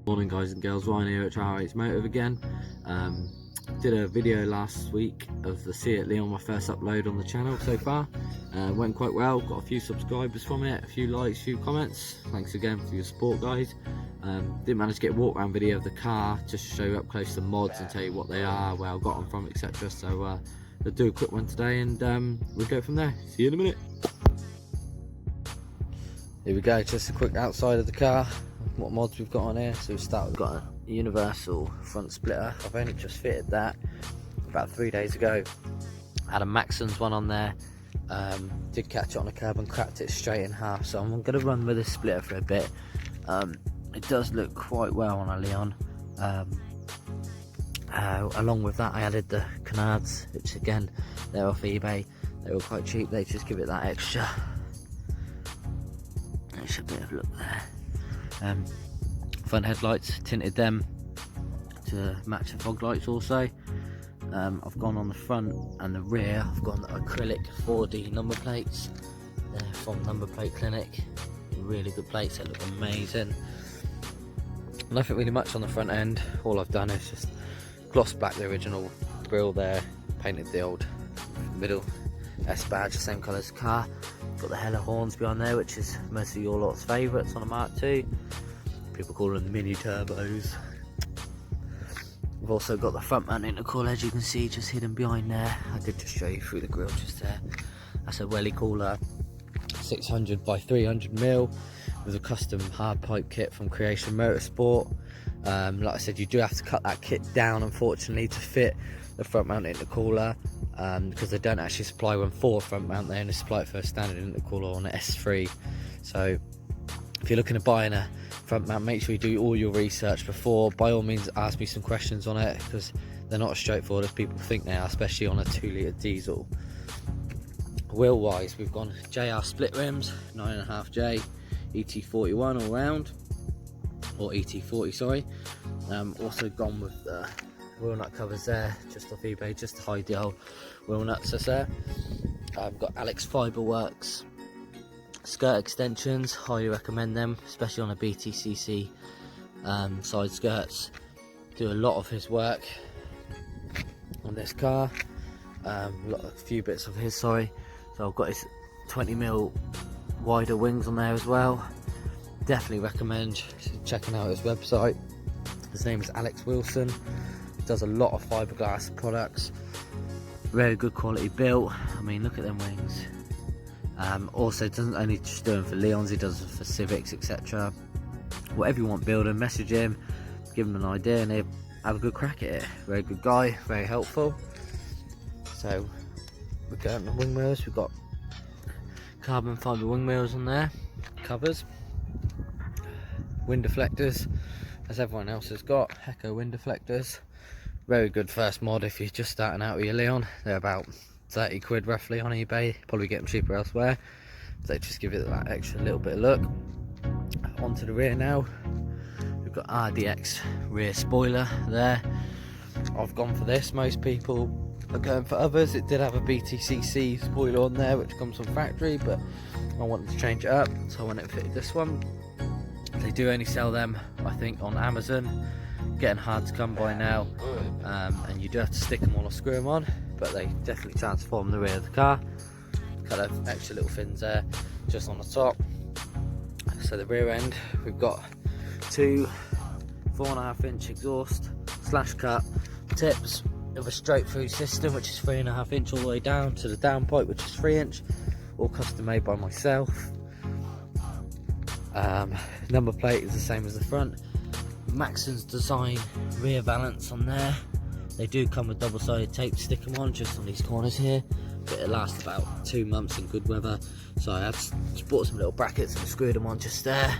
Morning guys and girls, Ryan here at RH Motive again. Did a video last week of the Seat Leon, my first upload on the channel so far. Went quite well, got a few subscribers from it, a few likes, a few comments. Thanks again for your support guys. Didn't manage to get a walk around video of the car, just to show you up close the mods and tell you what they are, where I got them from, etc. So I'll do a quick one today and we'll go from there. See you in a minute. Here we go, just a quick outside of the car, what mods we've got on here. So we've got a universal front splitter. I've only just fitted that about 3 days ago. I had a Maxon's one on there, did catch it on a curb and cracked it straight in half, so I'm going to run with this splitter for a bit. It does look quite well on a Leon. Along with that I added the canards, which again they're off eBay, they were quite cheap, they just give it that extra bit of look there. Front headlights, tinted them to match the fog lights also. I've gone on the front and the rear, I've gone the acrylic 4D number plates. They're from Number Plate Clinic, really good plates, they look amazing. Nothing really much on the front end, all I've done is just glossed back the original grille there, painted the old middle S badge the same colour as the car. Got the hella horns behind there, which is most of your lot's favourites on a Mark II. People call them mini turbos. We've also got the front mount intercooler, as you can see, just hidden behind there. I did just show you through the grille just there. That's a welly cooler, 600 by 300mm, with a custom hard pipe kit from Creation Motorsport. Like I said, you do have to cut that kit down, unfortunately, to fit the front mount intercooler, because they don't actually supply one for front mount, they only supply it for a standard intercooler on an S3. So if you're looking at buying a front mount, make sure you do all your research before. By all means ask me some questions on it, because they're not as straightforward as people think they are, especially on a 2 litre diesel. Wheel wise, we've gone JR split rims, 9.5J, ET41 all round, or ET40 sorry. Also gone with the wheel nut covers there, just off eBay, just to hide the old wheel nuts that's there. I've got Alex Fiberworks skirt extensions, highly recommend them, especially on a BTCC side skirts. Do a lot of his work on this car, a few bits of his, sorry. So I've got his 20mm wider wings on there as well. Definitely recommend checking out his website. His name is Alex Wilson. Does a lot of fiberglass products, very good quality built. I mean, look at them wings. Also doesn't only just do them for Leons, he does them for Civics, etc. Whatever you want building, message him, give him an idea and he'll have a good crack at it. Very good guy, very helpful. So we're going on the wing mirrors, we've got carbon fibre wing mirrors on there, covers, wind deflectors as everyone else has got, Echo wind deflectors. Very good first mod if you're just starting out with your Leon. They're about 30 quid roughly on eBay, probably get them cheaper elsewhere. So just give it that extra little bit of look. Onto the rear now. We've got RDX rear spoiler there. I've gone for this, most people are going for others. It did have a BTCC spoiler on there which comes from factory, but I wanted to change it up, so I went and fitted this one. They do only sell them, I think, on Amazon. Getting hard to come by now, and you do have to stick them on or screw them on, but they definitely transform the rear of the car. Got of extra little fins there just on the top. So the rear end, we've got two 4.5-inch exhaust slash cut tips of a straight through system, which is 3.5-inch all the way down to the downpipe, which is 3-inch, all custom made by myself. Number plate is the same as the front. Maxon's design rear valance on there. They do come with double-sided tape to stick them on just on these corners here, but it lasts about 2 months in good weather. So I have bought some little brackets and screwed them on just there.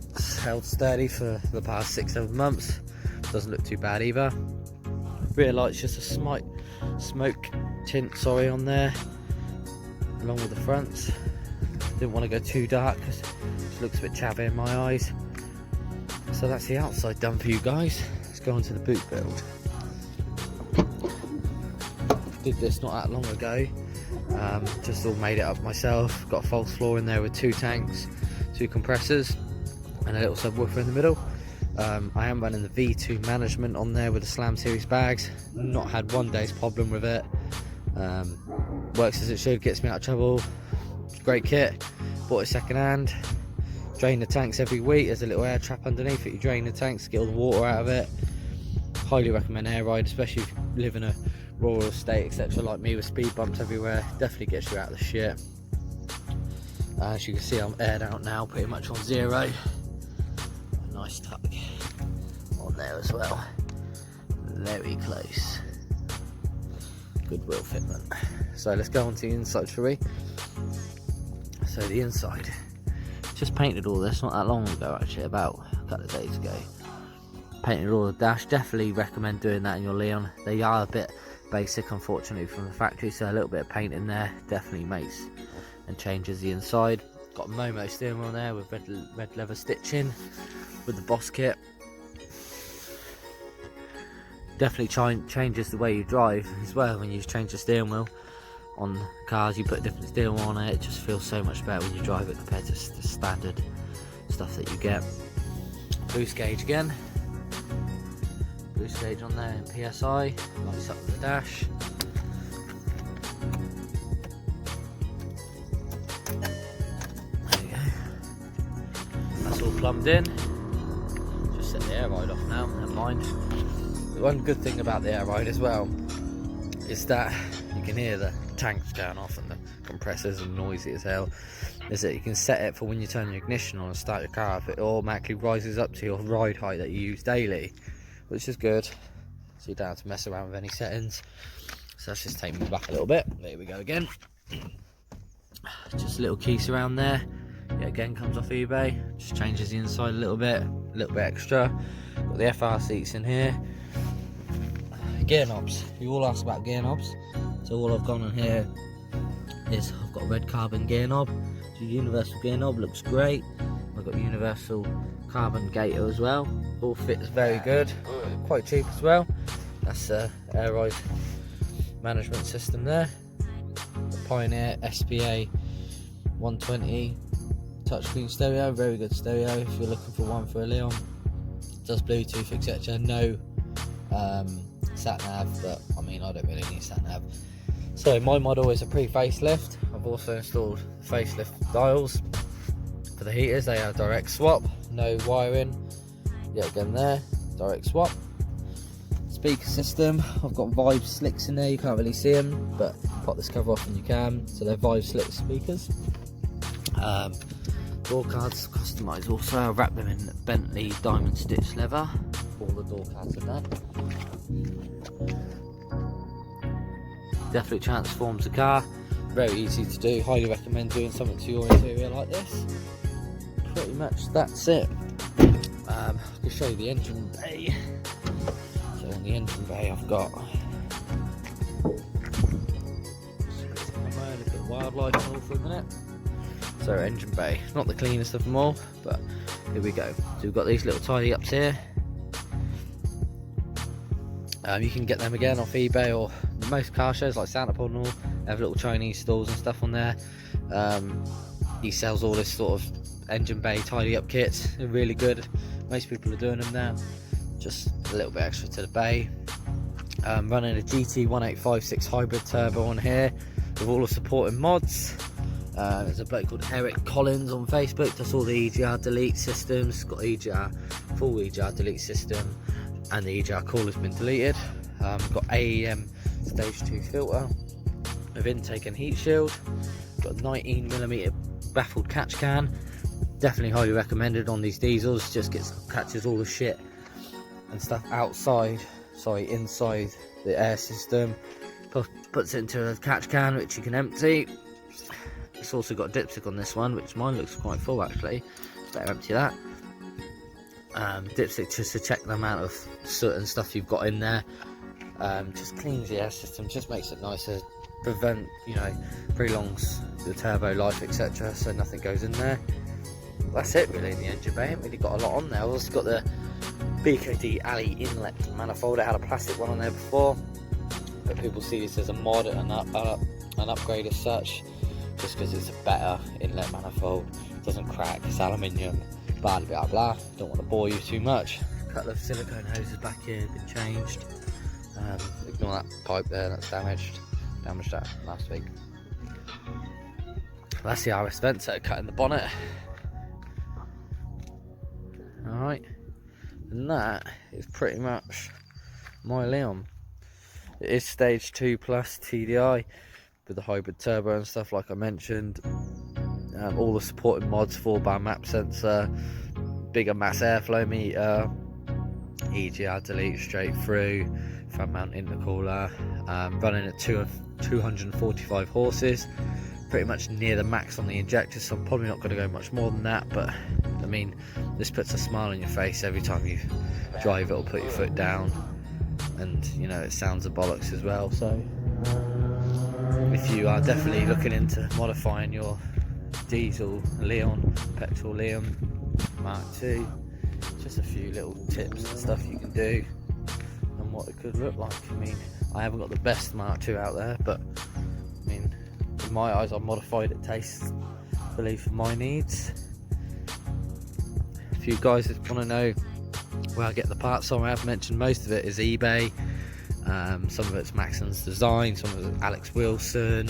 It's held sturdy for the past 6-7 months. Doesn't look too bad either. Rear light's just a slight smoke tint, sorry, on there, along with the fronts. Didn't want to go too dark because it looks a bit chabby in my eyes. So that's the outside done for you guys. Let's go on to the boot build. Did this not that long ago. Just all made it up myself. Got a false floor in there with 2 tanks, 2 compressors, and a little subwoofer in the middle. I am running the V2 management on there with the Slam Series bags. Not had one day's problem with it. Works as it should, gets me out of trouble. Great kit. Bought it second hand. Drain the tanks every week. There's a little air trap underneath it. You drain the tanks, get all the water out of it. Highly recommend air ride, especially if you live in a rural estate, etc. like me with speed bumps everywhere. Definitely gets you out of the shit. As you can see, I'm aired out now, pretty much on 0. A nice tuck on there as well. Very close. Good wheel fitment. So let's go on to the inside, shall we? So the inside, just painted all this not that long ago, actually, about a couple of days ago. Painted all the dash. Definitely recommend doing that in your Leon. They are a bit basic, unfortunately, from the factory, so a little bit of paint in there definitely makes and changes the inside. Got a Momo steering wheel there with red leather stitching with the Boss kit. Definitely changes the way you drive as well. When you change the steering wheel on cars, you put a different steering wheel on it, it just feels so much better when you drive it compared to the standard stuff that you get. Boost gauge again. Boost gauge on there in PSI, lights up the dash. There you go. That's all plumbed in. Just set the air ride off now, never mind. The one good thing about the air ride as well is that you can hear the tanks going off and the compressors are noisy as hell. Is that you can set it for when you turn your ignition on and start your car up, it automatically rises up to your ride height that you use daily, which is good, so you don't have to mess around with any settings. So that's just taking me back a little bit. There we go again. Just a little key surround there. Yeah, again comes off eBay. Just changes the inside a little bit extra. Got the FR seats in here. Gear knobs. You all ask about gear knobs. So all I've gone on here is I've got a red carbon gear knob. So universal gear knob looks great. I've got universal carbon gator as well. All fits very good. Quite cheap as well. That's air ride management system there. The Pioneer SPA 120 touchscreen stereo, very good stereo if you're looking for one for a Leon. It does Bluetooth, etc. No sat nav, but I mean, I don't really need sat nav. So my model is a pre-facelift. I've also installed facelift dials for the heaters. They are direct swap, no wiring. Yet again there, direct swap. Speaker system, I've got Vibe slicks in there. You can't really see them, but pop this cover off and you can. So they're Vibe slick speakers. Door cards customised also. I wrap them in Bentley diamond stitch leather. All the door cards in there. Definitely transforms the car. Very easy to do. Highly recommend doing something to your interior like this. Pretty much that's it. I can show you the engine bay. So on the engine bay I've got look at wildlife and all for a minute. So engine bay, not the cleanest of them all, but here we go. So we've got these little tidy ups here. You can get them again off eBay or most car shows like Santa Pod and all have little Chinese stalls and stuff on there. He sells all this sort of engine bay tidy up kits. They're really good. Most people are doing them now. Just a little bit extra to the bay. Running a GT 1856 hybrid turbo on here with all the supporting mods. There's a bloke called Eric Collins on Facebook, does all the EGR delete systems. Got EGR, full EGR delete system, and the EGR cooler's been deleted. Got AEM stage 2 filter with intake and heat shield. Got 19mm baffled catch can. Definitely highly recommended on these diesels. Just catches all the shit and stuff inside the air system. Puts it into a catch can which you can empty. It's also got dipstick on this one, which mine looks quite full actually. Better empty that. Dipstick just to check the amount of soot and stuff you've got in there. Just cleans the air system, just makes it nicer, prolongs the turbo life, etc. So nothing goes in there. That's it really in the engine bay. I haven't really got a lot on there. I've also got the BKD alley inlet manifold. I had a plastic one on there before, but people see this as a mod and an upgrade as such, just because it's a better inlet manifold. It doesn't crack, it's aluminium, blah blah blah. Don't want to bore you too much. A couple of silicone hoses back here been changed. Ignore that pipe there, that's damaged that last week. That's the RS vents cutting the bonnet. Alright, and that is pretty much my Leon. It is stage 2 plus TDI with the hybrid turbo and stuff like I mentioned. All the supporting mods, 4-bar map sensor, bigger mass airflow meter, EGR delete straight through, front mount intercooler, running at 245 horses, pretty much near the max on the injector, so I'm probably not going to go much more than that, but I mean, this puts a smile on your face every time you drive it or put your foot down, and you know, it sounds a bollocks as well. So if you are definitely looking into modifying your diesel Leon, petrol Leon Mark II, just a few little tips and stuff you can do and what it could look like. I mean, I haven't got the best Mark II out there, but I mean, in my eyes, I've modified it tastefully for my needs. If you guys want to know where I get the parts from, I have mentioned most of it is eBay. Some of it's Maxon's Design, some of it's Alex Wilson,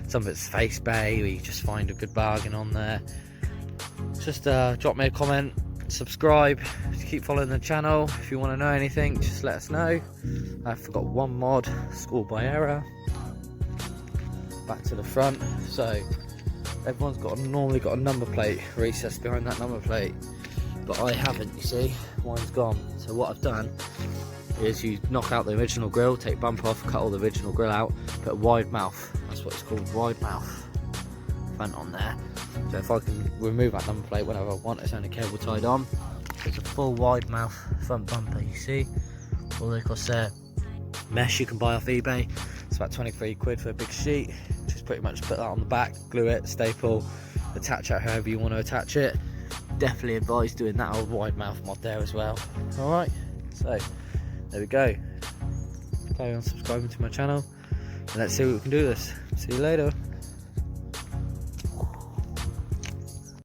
some of it's FaceBay, where you just find a good bargain on there. Just drop me a comment, subscribe, keep following the channel. If you want to know anything, just let us know. I forgot one mod, scored by error. Back to the front, so everyone's normally got a number plate recessed behind that number plate, but I haven't, you see, mine's gone. So what I've done is you knock out the original grill, take bumper off, cut all the original grill out, put a wide mouth, that's what it's called, wide mouth front on there. So if I can remove that number plate whenever I want, it's only cable tied on. It's a full wide mouth front bumper, you see, all the Corsair mesh you can buy off eBay. It's about 23 quid for a big sheet. Just pretty much put that on the back, glue it, staple, attach it however you want to attach it. Definitely advise doing that old wide mouth mod there as well. Alright, so there we go. Carry on subscribing to my channel and let's see what we can do with this. See you later.